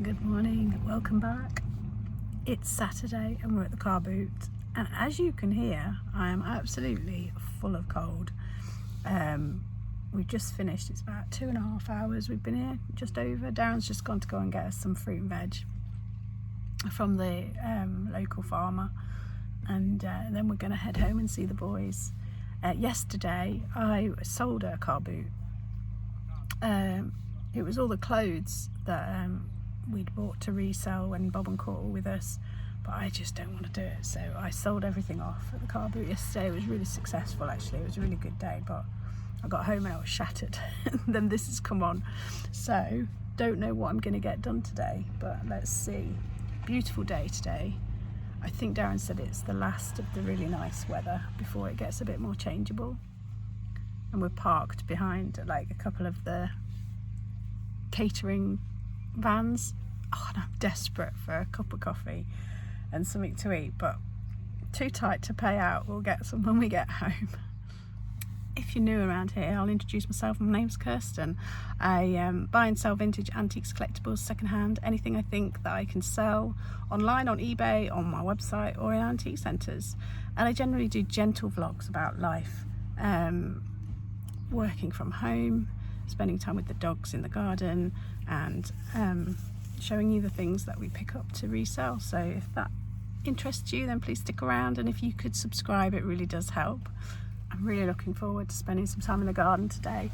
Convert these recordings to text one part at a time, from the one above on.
good morning, welcome back. It's Saturday and we're at the car boot, and as you can hear, I am absolutely full of cold. We've just finished. It's about 2.5 hours we've been here, just over. Darren's just gone to go and get us some fruit and veg from the local farmer, and then we're going to head home and see the boys. Yesterday I sold a car boot. It was all the clothes that we'd bought to resell when Bob and Court were with us, but I just don't want to do it, so I sold everything off at the car boot yesterday. It was really successful, actually. It was a really good day, but I got home and I was shattered. And then this has come on, so don't know what I'm going to get done today, but let's see. Beautiful day today. I think Darren said it's the last of the really nice weather before it gets a bit more changeable. And we're parked behind like a couple of the catering vans. Oh, and I'm desperate for a cup of coffee and something to eat, but too tight to pay out. We'll get some when we get home. If you're new around here, I'll introduce myself. My name's Kirsten. I buy and sell vintage antiques, collectibles, secondhand, anything I think that I can sell online, on eBay, on my website, or in antique centres. And I generally do gentle vlogs about life, working from home, spending time with the dogs in the garden, and showing you the things that we pick up to resell. So if that interests you, then please stick around, and if you could subscribe, it really does help. I'm really looking forward to spending some time in the garden today.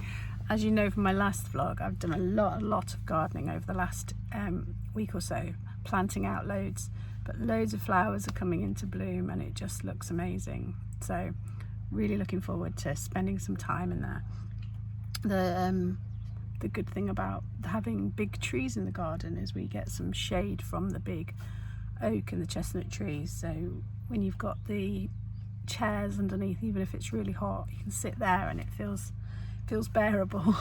As you know from my last vlog, I've done a lot of gardening over the last week or so, planting out loads, but loads of flowers are coming into bloom and it just looks amazing. So really looking forward to spending some time in there. The good thing about having big trees in the garden is we get some shade from the big oak and the chestnut trees. So when you've got the chairs underneath, even if it's really hot, you can sit there and it feels bearable.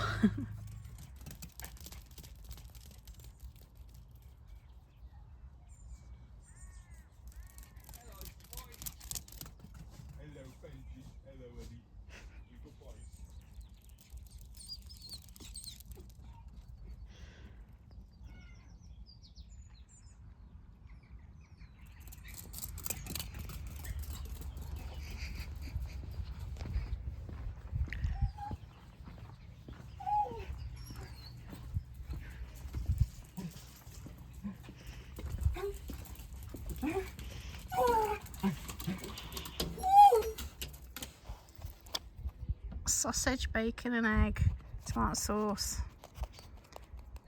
Sausage, bacon and egg, tomato sauce,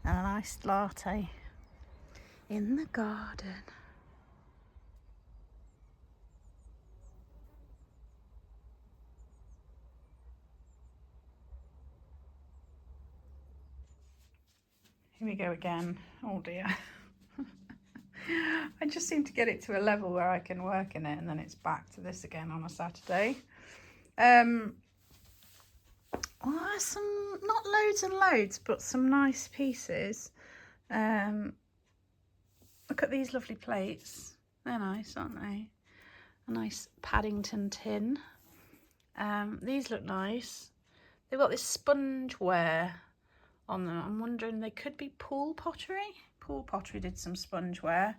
and an iced latte in the garden. Here we go again. Oh dear. I just seem to get it to a level where I can work in it, and then it's back to this again on a Saturday. Well, some, not loads and loads, but some nice pieces. Look at these lovely plates. They're nice, aren't they? A nice Paddington tin. These look nice. They've got this spongeware on them. I'm wondering, they could be pool pottery. Pool pottery did some spongeware.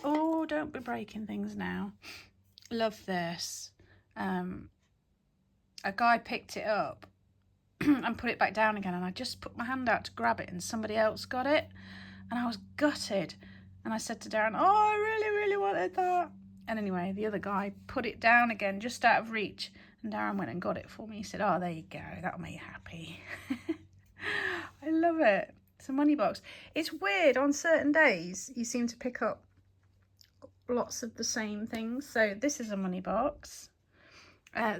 Oh, don't be breaking things now. Love this. A guy picked it up and put it back down again, and I just put my hand out to grab it and somebody else got it, and I was gutted. And I said to Darren, oh, I really wanted that. And anyway, the other guy put it down again just out of reach, and Darren went and got it for me. He said, oh, there you go, that'll make you happy. I love it. It's a money box. It's weird, on certain days you seem to pick up lots of the same things. So this is a money box.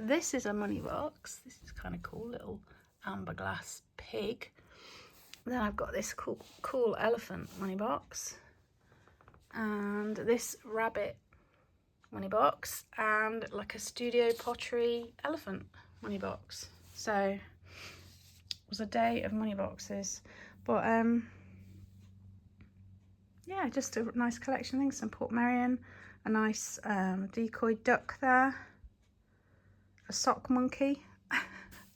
This is a money box. This is kind of cool, little amber glass pig. Then I've got this cool elephant money box, and this rabbit money box, and like a studio pottery elephant money box. So it was a day of money boxes, but yeah, just a nice collection of things. Some Portmeirion, a nice decoy duck there, a sock monkey.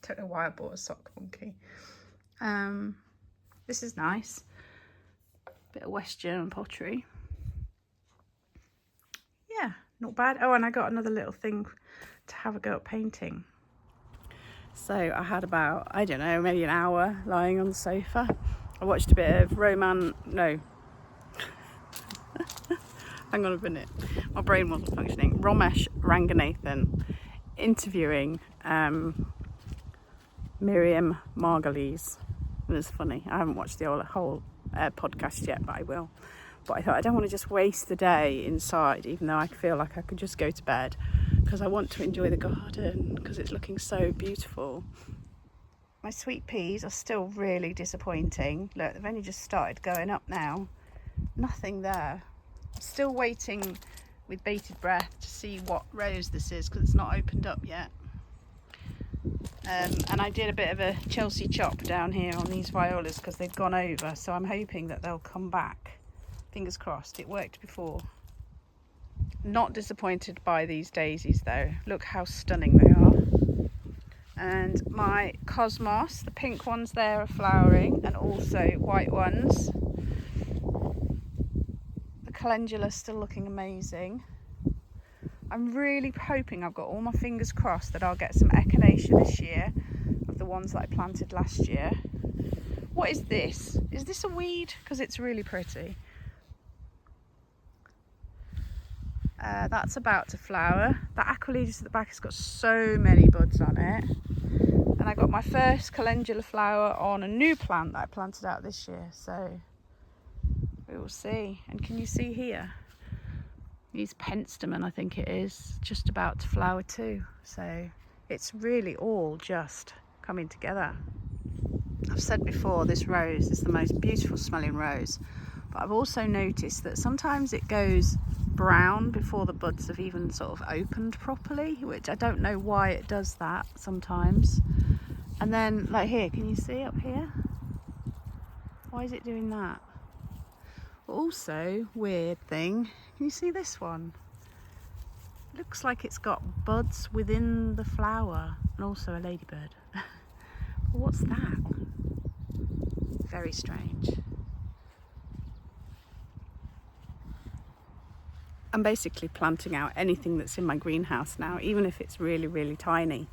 Don't know why I bought a sock monkey. This is nice. Bit of West German pottery. Yeah, not bad. Oh, and I got another little thing to have a go at painting. So I had about, I don't know, maybe an hour lying on the sofa. I watched a bit of hang on a minute, my brain wasn't functioning. Ramesh Ranganathan interviewing Miriam Margolyes. It was funny. I haven't watched the whole podcast yet, but I will. But I thought I don't want to just waste the day inside, even though I feel like I could just go to bed, because I want to enjoy the garden because it's looking so beautiful. My sweet peas are still really disappointing. Look, they've only just started going up now. Nothing there. I'm still waiting with bated breath to see what rose this is, because it's not opened up yet. And I did a bit of a Chelsea chop down here on these violas because they'd gone over, so I'm hoping that they'll come back. Fingers crossed. It worked before. Not disappointed by these daisies though. Look how stunning they are. And my cosmos, the pink ones there, are flowering, and also white ones. The calendula still looking amazing. I'm really hoping, I've got all my fingers crossed, that I'll get some echinacea this year of the ones that I planted last year. What is this? Is this a weed? Because it's really pretty. That's about to flower. That Aquilidus at the back has got so many buds on it. And I got my first calendula flower on a new plant that I planted out this year. So we will see. And can you see here? These penstemon, I think it is, just about to flower too. So it's really all just coming together. I've said before, this rose is the most beautiful smelling rose. But I've also noticed that sometimes it goes brown before the buds have even sort of opened properly, which I don't know why it does that sometimes. And then, like here, can you see up here? Why is it doing that? Also, weird thing, can you see this one? Looks like it's got buds within the flower, and also a ladybird. What's that? Very strange. I'm basically planting out anything that's in my greenhouse now, even if it's really, really tiny,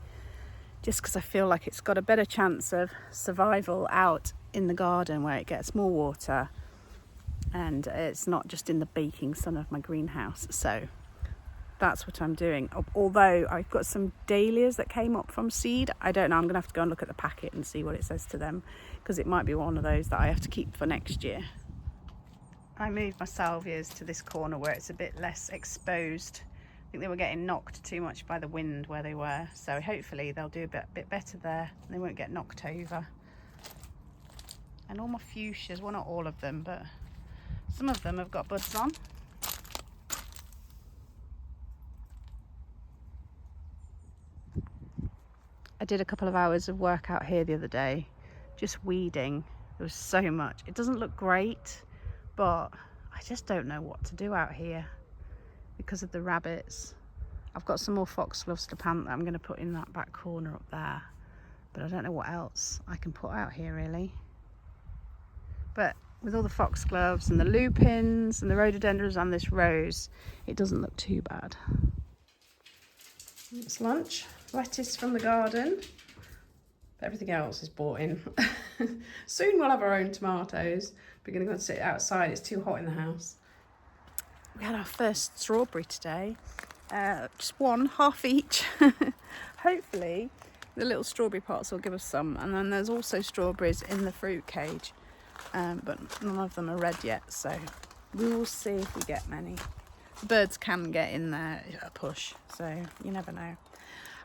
just because I feel like it's got a better chance of survival out in the garden where it gets more water and it's not just in the baking sun of my greenhouse. So that's what I'm doing. Although I've got some dahlias that came up from seed. I don't know, I'm gonna have to go and look at the packet and see what it says to them, because it might be one of those that I have to keep for next year. I moved my salvias to this corner where it's a bit less exposed. I think they were getting knocked too much by the wind where they were, so hopefully they'll do a bit better there and they won't get knocked over. And all my fuchsias, well, not all of them, but some of them have got buds on. I did a couple of hours of work out here the other day, just weeding. There was so much. It doesn't look great, but I just don't know what to do out here because of the rabbits. I've got some more foxgloves to plant that I'm going to put in that back corner up there, but I don't know what else I can put out here really. But with all the foxgloves and the lupins and the rhododendrons and this rose, it doesn't look too bad. It's lunch, lettuce from the garden. Everything else is bought in. Soon we'll have our own tomatoes. We're going to go and sit outside. It's too hot in the house. We had our first strawberry today. Just one, half each. Hopefully the little strawberry pots will give us some. And then there's also strawberries in the fruit cage. But none of them are red yet. So we will see if we get many. The birds can get in there a push. So you never know.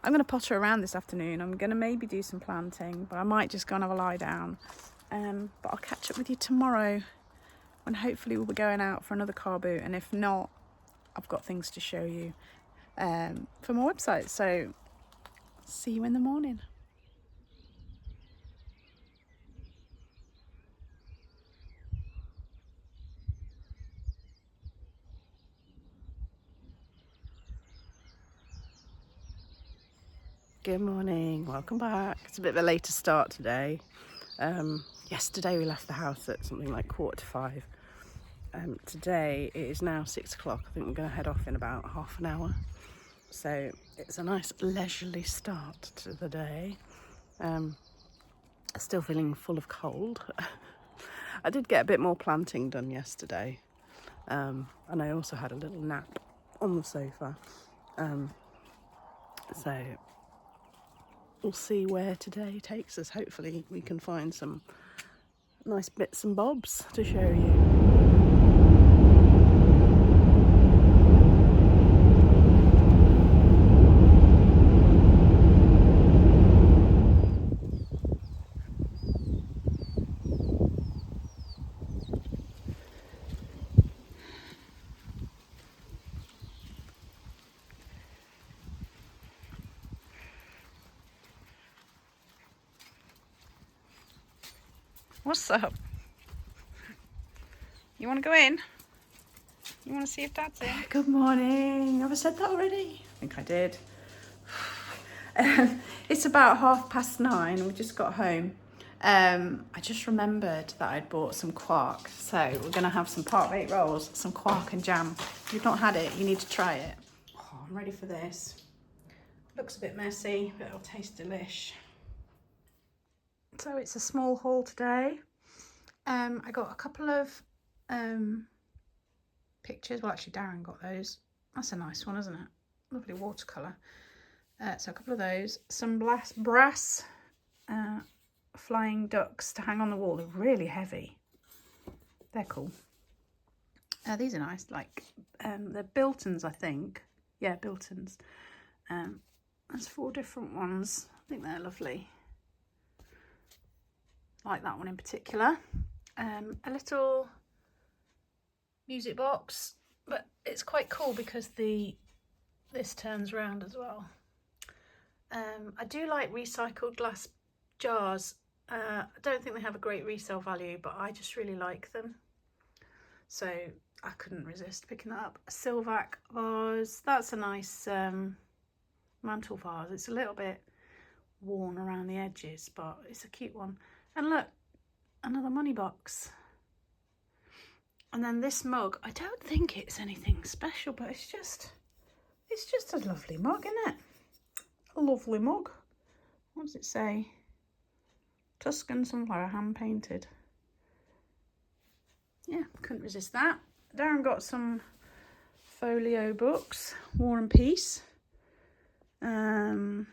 I'm going to potter around this afternoon. I'm going to maybe do some planting, but I might just go and have a lie down. But I'll catch up with you tomorrow when hopefully we'll be going out for another car boot. And if not, I've got things to show you for my website. So see you in the morning. Good morning, welcome back. It's a bit of a later start today. Yesterday we left the house at something like 4:45, Today it is now 6 o'clock. I think we're going to head off in about half an hour. So it's a nice leisurely start to the day. Still feeling full of cold. I did get a bit more planting done yesterday. And I also had a little nap on the sofa. So we'll see where today takes us. Hopefully we can find some nice bits and bobs to show you. What's up? You want to go in? You want to see if Dad's in? Good morning. Have I said that already? I think I did. It's about 9:30. We just got home. I just remembered that I'd bought some quark. So we're going to have some part-baked rolls, some quark and jam. If you've not had it, you need to try it. Oh, I'm ready for this. Looks a bit messy, but it'll taste delish. So it's a small haul today. I got a couple of pictures. Well, actually Darren got those. That's a nice one, isn't it? Lovely watercolour. So a couple of those. Some brass flying ducks to hang on the wall. They're really heavy. They're cool. These are nice. Like they're Biltons, I think. Yeah, Biltons. There's 4 different ones. I think they're lovely. Like that one in particular. A little music box, but it's quite cool because this turns round as well. I do like recycled glass jars. I don't think they have a great resale value, but I just really like them. So I couldn't resist picking that up. A Silvac vase. That's a nice mantle vase. It's a little bit worn around the edges, but it's a cute one. And look, another money box. And then this mug, I don't think it's anything special, but it's just a lovely mug, isn't it? A lovely mug. What does it say? Tuscan sunflower, hand painted. Yeah, couldn't resist that. Darren got some folio books, War and Peace. Dr.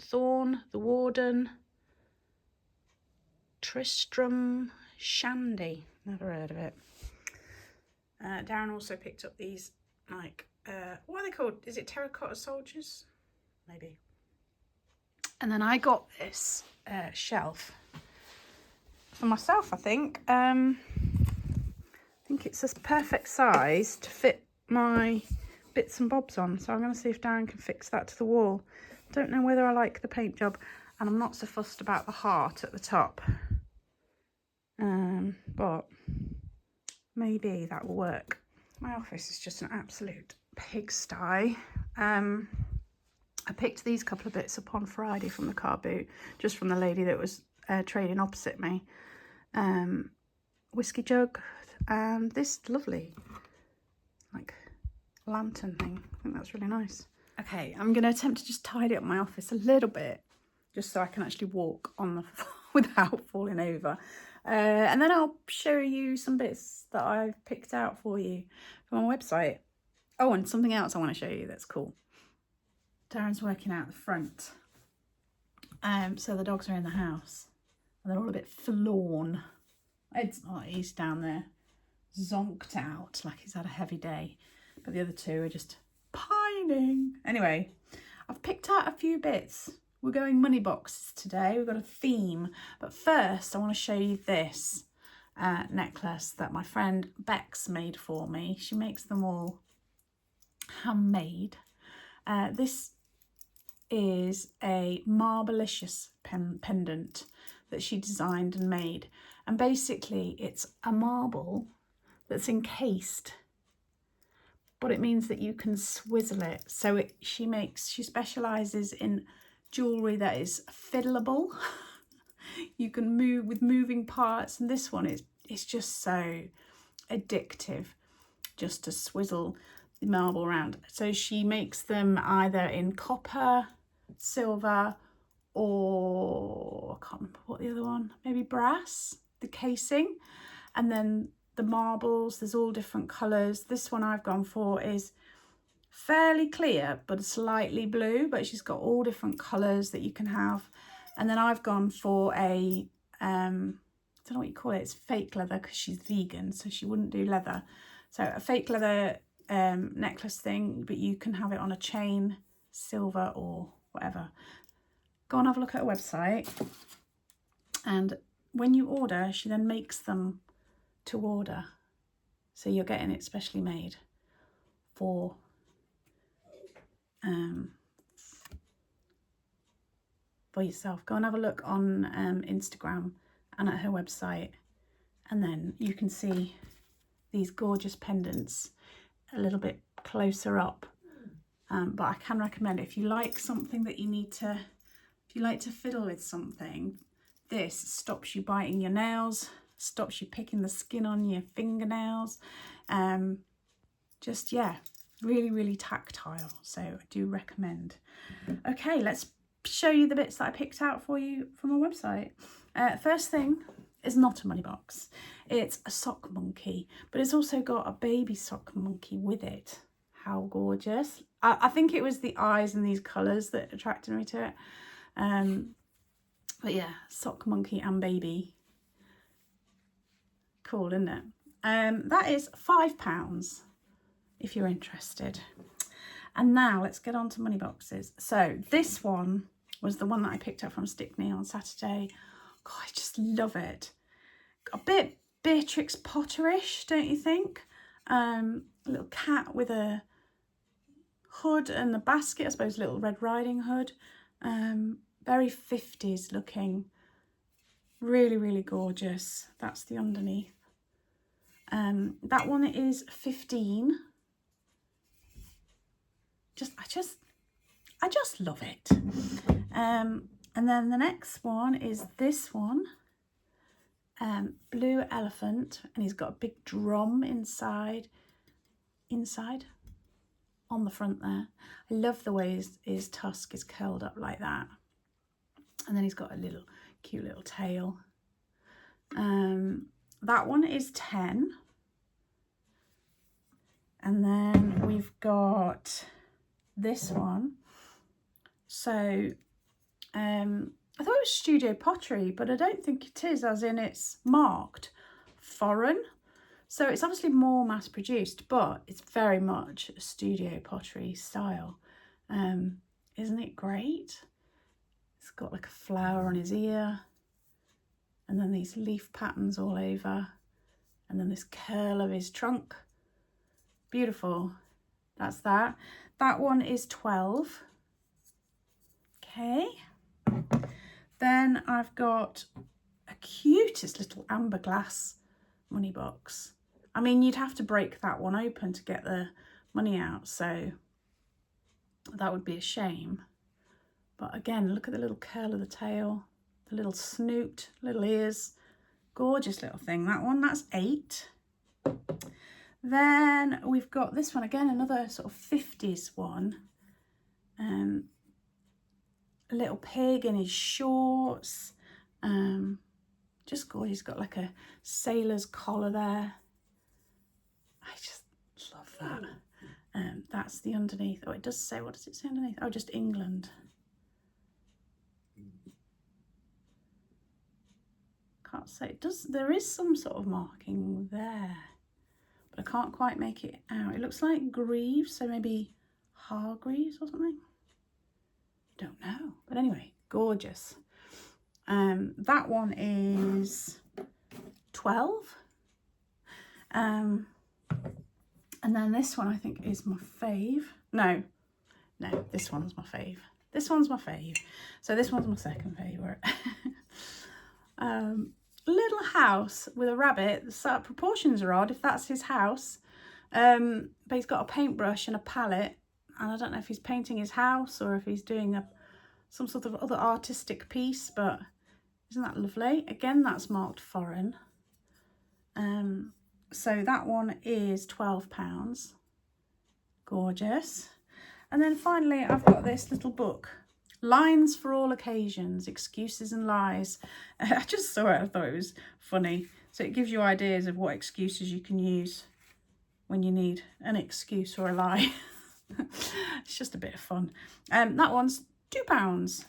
Thorne, The Warden. Tristram Shandy, never heard of it. Darren also picked up these, like, what are they called? Is it terracotta soldiers? Maybe. And then I got this shelf for myself, I think. I think it's a perfect size to fit my bits and bobs on. So I'm going to see if Darren can fix that to the wall. Don't know whether I like the paint job, and I'm not so fussed about the heart at the top. But maybe that will work. My office is just an absolute pigsty. I picked these couple of bits up on Friday from the car boot, just from the lady that was trading opposite me. Whiskey jug and this lovely, like, lantern thing. I think that's really nice. Okay, I'm going to attempt to just tidy up my office a little bit, just so I can actually walk on the floor without falling over. And then I'll show you some bits that I've picked out for you from my website. Oh, and something else I want to show you that's cool. Darren's working out the front. So the dogs are in the house. And they're all a bit forlorn. Ed's not, he's down there zonked out like he's had a heavy day. But the other two are just pining. Anyway, I've picked out a few bits. We're going money boxes today. We've got a theme. But first, I want to show you this necklace that my friend Bex made for me. She makes them all handmade. This is a Marblicious pendant that she designed and made. And basically, it's a marble that's encased, but it means that you can swizzle it. So she specialises in jewellery that is fiddleable. You can move with moving parts, and this one is just so addictive just to swizzle the marble around. So she makes them either in copper, silver, or I can't remember what the other one, maybe brass, the casing. And then the marbles, there's all different colours. This one I've gone for is fairly clear but slightly blue, but she's got all different colours that you can have. And then I've gone for a I don't know what you call it, it's fake leather, because she's vegan, so she wouldn't do leather. So a fake leather necklace thing, but you can have it on a chain, silver or whatever. Go and have a look at her website, and when you order, she then makes them to order, so you're getting it specially made for yourself. Go and have a look on Instagram and at her website, and then you can see these gorgeous pendants a little bit closer up. But I can recommend, if you like something that you need to, if you like to fiddle with something, this stops you biting your nails, stops you picking the skin on your fingernails. Just, yeah, really, really tactile. So I do recommend. Okay, let's show you the bits that I picked out for you from our website. First thing is not a money box. It's a sock monkey, but it's also got a baby sock monkey with it. How gorgeous. I think it was the eyes and these colours that attracted me to it. But yeah, sock monkey and baby. Cool, isn't it? That is £5 if you're interested. And now let's get on to money boxes. So this one was the one that I picked up from Stickney on Saturday. God, I just love it. A bit Beatrix Potterish, don't you think? A little cat with a hood and a basket, I suppose, little Red Riding Hood. Very 50s looking. Really, really gorgeous. That's the underneath. That one is 15. I just love it. And then the next one is this one. Blue elephant, and he's got a big drum inside on the front there. I love the way his tusk is curled up like that. And then he's got a little cute little tail. That one is 10. And then we've got this one. So I thought it was Studio Pottery, but I don't think it is, as in it's marked foreign. So it's obviously more mass produced, but it's very much a Studio Pottery style. Isn't it great? It's got like a flower on his ear, and then these leaf patterns all over, and then this curl of his trunk. Beautiful. That's that. That one is 12. Okay. Then I've got a cutest little amber glass money box. I mean, you'd have to break that one open to get the money out, so that would be a shame. But again, look at the little curl of the tail, the little snoot, little ears. Gorgeous little thing. That one, that's 8. Then we've got this one again, another sort of 50s one. A little pig in his shorts. Just gorgeous. He's got like a sailor's collar there. I just love that. That's the underneath. Oh, it does say, what does it say underneath? Oh, just England. Can't say. It does. There is some sort of marking there, but I can't quite make it out. It looks like Greaves, so maybe Hargreaves or something. Don't know, but anyway, gorgeous. That one is 12. And then this one I think is my fave. No, this one's my fave. This one's my fave. So this one's my second favourite. Little house with a rabbit. The sort of proportions are odd if that's his house. But he's got a paintbrush and a palette. And I don't know if he's painting his house or if he's doing some sort of other artistic piece, but isn't that lovely? Again, that's marked foreign. So that one is £12. Gorgeous. And then finally, I've got this little book, Lines for All Occasions, Excuses and Lies. I just saw it, I thought it was funny. So it gives you ideas of what excuses you can use when you need an excuse or a lie. It's just a bit of fun. That one's £2.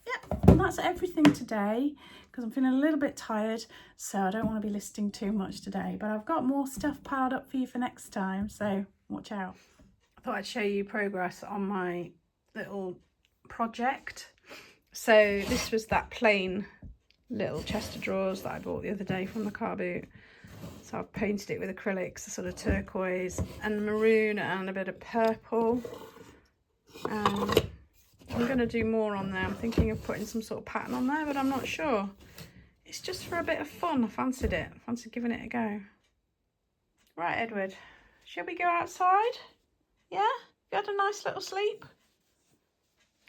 Yeah, and that's everything today, because I'm feeling a little bit tired, so I don't want to be listing too much today, but I've got more stuff piled up for you for next time, so watch out. I thought I'd show you progress on my little project. So this was that plain little chest of drawers that I bought the other day from the car boot. So I've painted it with acrylics, a sort of turquoise and maroon and a bit of purple. I'm going to do more on there. I'm thinking of putting some sort of pattern on there, but I'm not sure. It's just for a bit of fun. I fancied it. I fancied giving it a go. Right, Edward, shall we go outside? Yeah? You had a nice little sleep?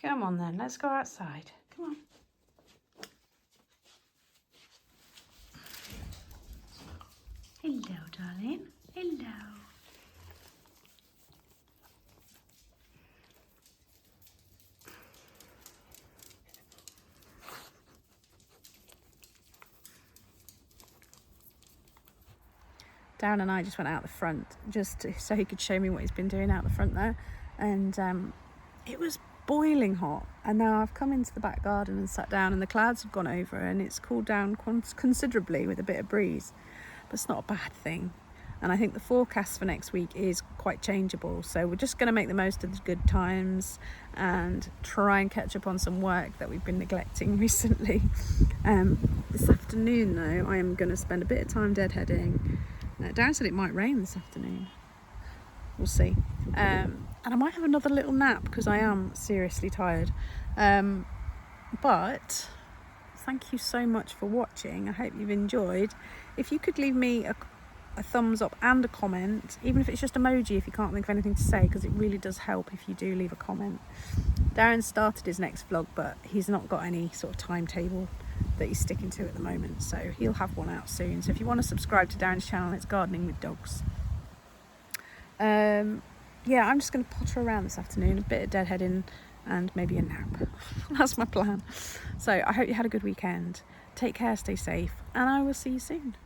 Come on then, let's go outside. Come on. Hello, darling. Hello. Darren and I just went out the front just so he could show me what he's been doing out the front there, and it was boiling hot, and now I've come into the back garden and sat down, and the clouds have gone over and it's cooled down considerably with a bit of breeze, but it's not a bad thing. And I think the forecast for next week is quite changeable, so we're just going to make the most of the good times and try and catch up on some work that we've been neglecting recently. This afternoon though, I am going to spend a bit of time deadheading. Darren said it might rain this afternoon. We'll see. And I might have another little nap because I am seriously tired. But thank you so much for watching. I hope you've enjoyed. If you could leave me a thumbs up and a comment, even if it's just emoji if you can't think of anything to say, because it really does help if you do leave a comment. Darren started his next vlog, but he's not got any sort of timetable that he's sticking to at the moment, so he'll have one out soon. So if you want to subscribe to Darren's channel, it's Gardening with Dogs. Yeah, I'm just going to potter around this afternoon, a bit of deadheading and maybe a nap. That's my plan. So I hope you had a good weekend. Take care, stay safe, and I will see you soon.